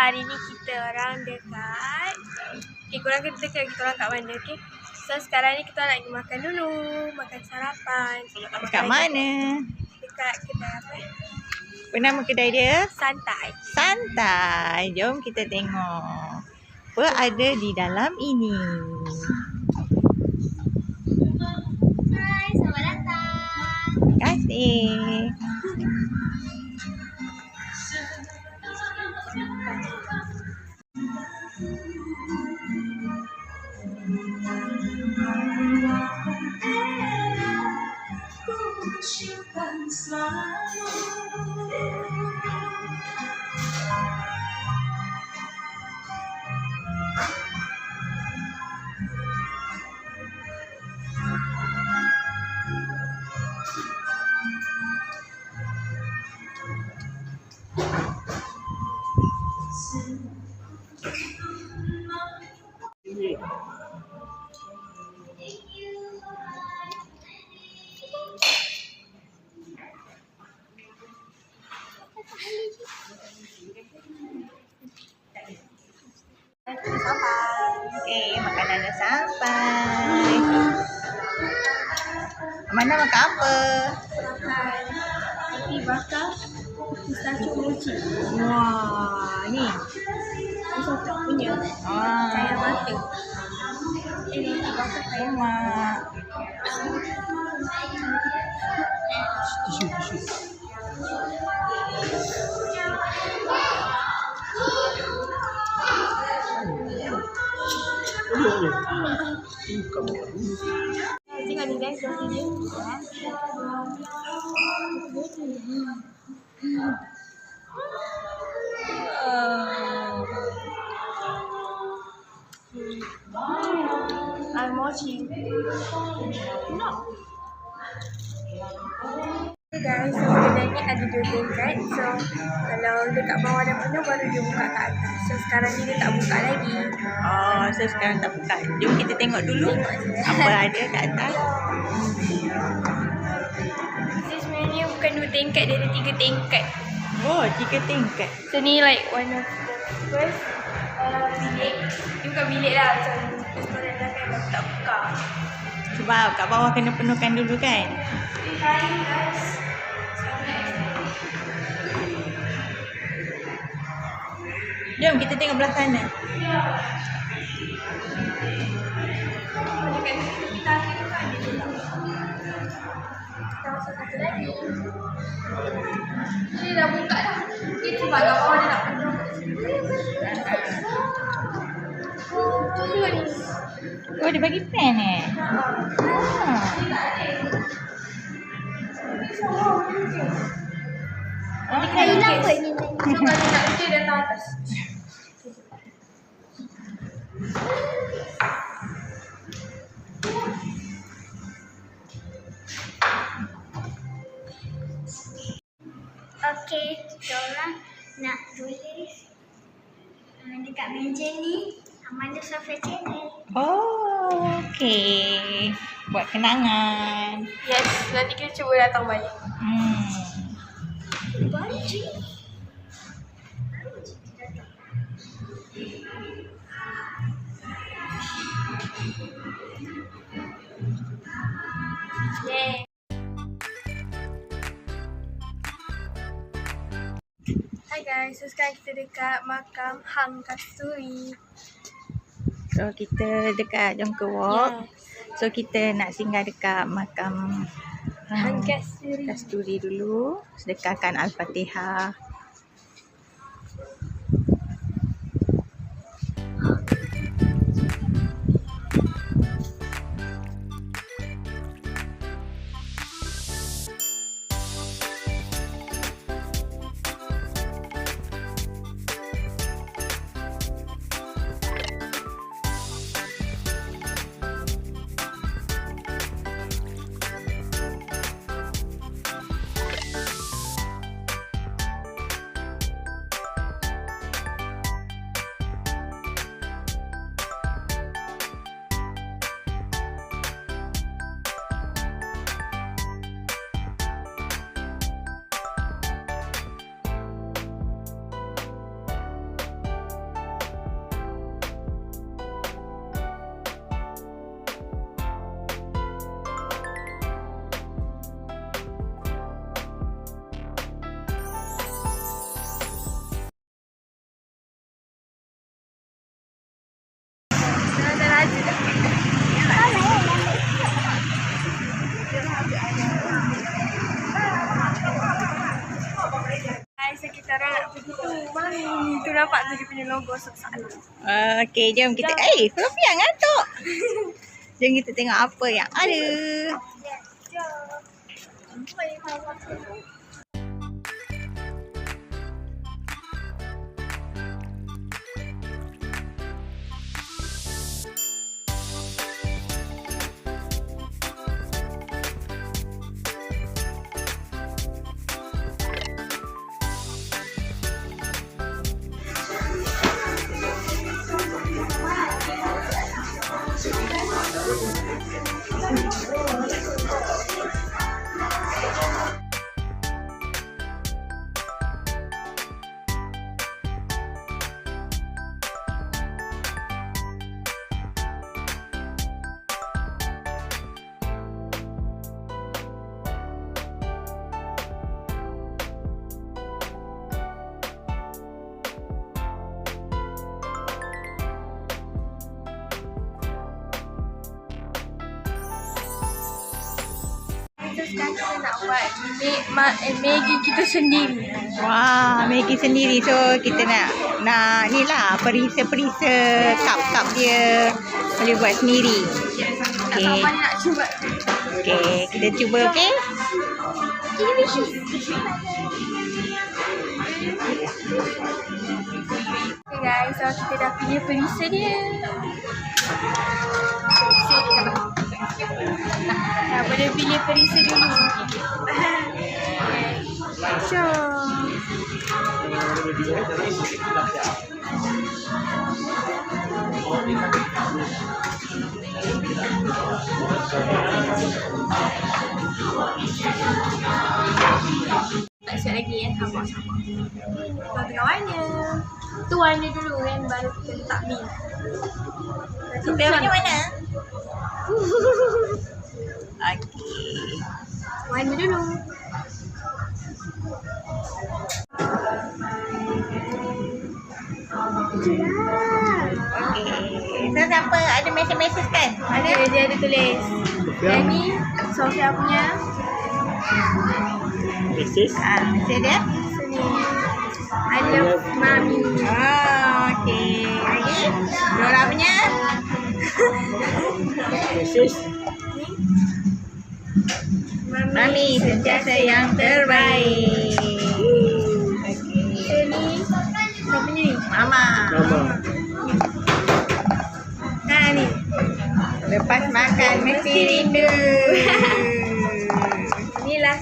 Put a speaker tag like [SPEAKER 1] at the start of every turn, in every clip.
[SPEAKER 1] hari ni kita orang dekat korang kena teka kita orang kat mana, okay? So sekarang ni kita nak pergi makan dulu, makan sarapan.
[SPEAKER 2] Kat mana?
[SPEAKER 1] Dekat kedai apa?
[SPEAKER 2] Apa nama kedai dia?
[SPEAKER 1] Santai.
[SPEAKER 2] Santai. Jom kita tengok apa ada di dalam ini.
[SPEAKER 1] Hai, selamat datang.
[SPEAKER 2] Terima kasih. Okey, makanan dah sampai. Mana makan apa?
[SPEAKER 1] Makan roti bakar pistachio mochi.
[SPEAKER 2] Wah, ni.
[SPEAKER 1] Ini sotok punya. Kaya butter. Ini roti bakar kaya
[SPEAKER 2] Mak.
[SPEAKER 1] Tengok ni guys, roti dia. Mochi. No. Okay guys, so kedai ni ada 2 tingkat. So kalau dekat bawah dah penuh baru dia buka kat atas. So sekarang ni dia tak buka lagi.
[SPEAKER 2] Oh, so sekarang tak buka. Jom kita tengok dulu apa ada kat atas.
[SPEAKER 1] This sebenarnya bukan 2 tingkat, dia ada 3 tingkat.
[SPEAKER 2] Oh, 3 tingkat.
[SPEAKER 1] So ni like one of the first bilik. Dia bukan bilik lah, macam restoran dah kan baru tak buka.
[SPEAKER 2] Sebab kat bawah kena penuhkan dulu kan.
[SPEAKER 1] Hai guys.
[SPEAKER 2] Jom kita tengok belah sana.
[SPEAKER 1] Dekat tepi tangga tu kan ada juga. Kita masuk satu lagi. Dia dah buka dah. Dia sebab kat bawah dia nak penuh. Tengok ni.
[SPEAKER 2] Oh, dia bagi pen eh?
[SPEAKER 1] Nanti kena lukis. So kalau nak lukis datang atas.
[SPEAKER 3] Okey, kita orang nak tulis dekat meja ni Amanda Sofia Channel.
[SPEAKER 2] Oh, okey. Buat kenangan.
[SPEAKER 1] Yes, nanti kita cuba datang balik.
[SPEAKER 3] Banci.
[SPEAKER 1] Yay. Hai guys, so sekarang kita dekat makam Hang Kasturi.
[SPEAKER 2] So kita dekat Jongke Walk. So kita nak singgah dekat makam
[SPEAKER 1] Hang Kasturi.
[SPEAKER 2] Kasturi dulu. Sedekahkan Al-Fatihah.
[SPEAKER 1] ada tak? Guys, kita orang nak pergi tu. Mami, tu nampak tu dia punya logo sana.
[SPEAKER 2] Okey, jom kita. Sofia ngantuk. Jom kita tengok apa yang ada.
[SPEAKER 1] Sekarang kita nak buat Maggi kita sendiri.
[SPEAKER 2] Wah, Maggi sendiri. So kita nak ni lah perisa-perisa cup-cup dia boleh buat sendiri.
[SPEAKER 1] Okay. Tak tahu nak cuba.
[SPEAKER 2] Okey, kita cuba okey.
[SPEAKER 1] Okay guys, so kita dah pilih perisa dia. Perisa dia. Nah, boleh pilih perisa dulu. Jom. Tak siap lagi ya, sabar. Kita tengah warna. Tu warna dulu kan, baru kita letak mi.
[SPEAKER 2] Kita warna mana? Okey.
[SPEAKER 1] Warna dulu.
[SPEAKER 2] Okey. So siapa ada mesej-mesej kan?
[SPEAKER 1] Ada, dia ada tulis. Yang ni Sofia punya.
[SPEAKER 2] Mesej dia?
[SPEAKER 1] Sini. I love Mami.
[SPEAKER 2] Okey. Lagi? Dora punya? Mesej. Mami sentiasa yang terbaik. Okey.
[SPEAKER 1] Sini. Siapa ni?
[SPEAKER 2] Mama.
[SPEAKER 1] Nah ni.
[SPEAKER 2] Lepas makan mesti rindu.
[SPEAKER 1] Inilah.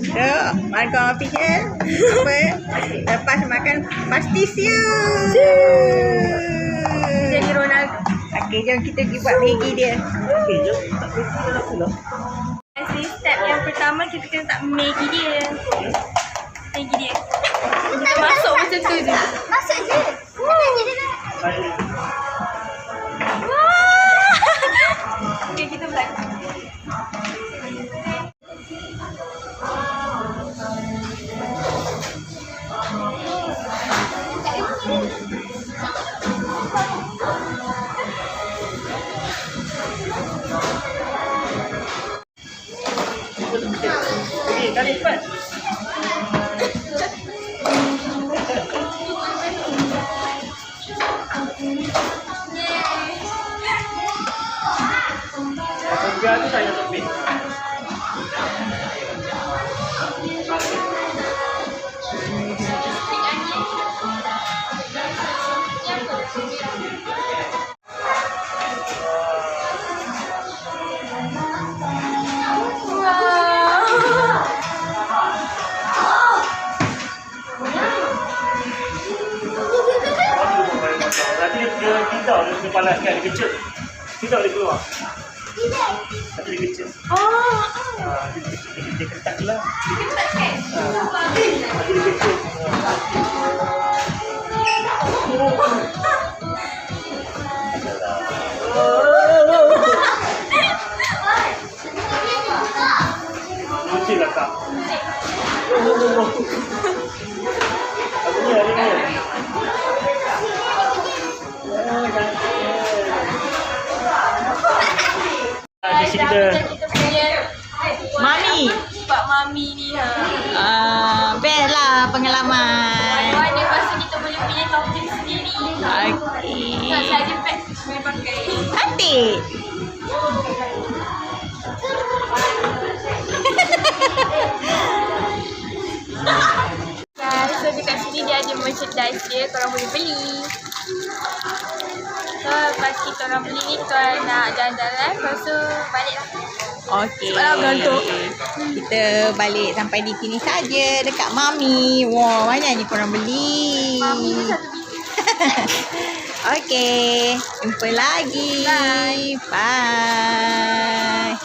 [SPEAKER 2] So, Marga Official. Apa? Lepas makan pasti siap.
[SPEAKER 1] Jadi Ronaldo.
[SPEAKER 2] Okey, jom kita pergi buat Maggi dia. Okey, jom.
[SPEAKER 1] Jadi step yang pertama kita kena tak Maggi dia. Maggi dia. Kita masuk macam tu je.
[SPEAKER 3] Masuk je.
[SPEAKER 1] Okay, kita belakang.
[SPEAKER 4] Kali cepat. Tiga tu saya topik. Nanti dia tidak dia palaskan, dia kecil. Tidak boleh keluar. Nanti dia kecil. Dia ketak lah. Nanti dia kecil. Kecil lah kak. Apa ni hari ni? Mesti kita
[SPEAKER 1] Kita punya
[SPEAKER 2] Mami.
[SPEAKER 1] Pak Mami ni
[SPEAKER 2] Best lah pengalaman.
[SPEAKER 1] Mana masa kita boleh pilih topik sendiri.
[SPEAKER 2] Okey.
[SPEAKER 1] Tak saja pet boleh pakai.
[SPEAKER 2] Cantik.
[SPEAKER 1] Guys, so dekat sini dia ada merchandise dia, korang boleh beli. So lepas kita orang beli ni, kita orang nak jalan-jalan, lepas tu balik lah.
[SPEAKER 2] Okey.
[SPEAKER 1] Sebab dah gantuk.
[SPEAKER 2] Kita balik sampai di sini saja dekat Mami. Wah, banyak ni korang beli.
[SPEAKER 1] Mami tu satu biji.
[SPEAKER 2] Okey, jumpa lagi.
[SPEAKER 1] Bye.
[SPEAKER 2] Bye.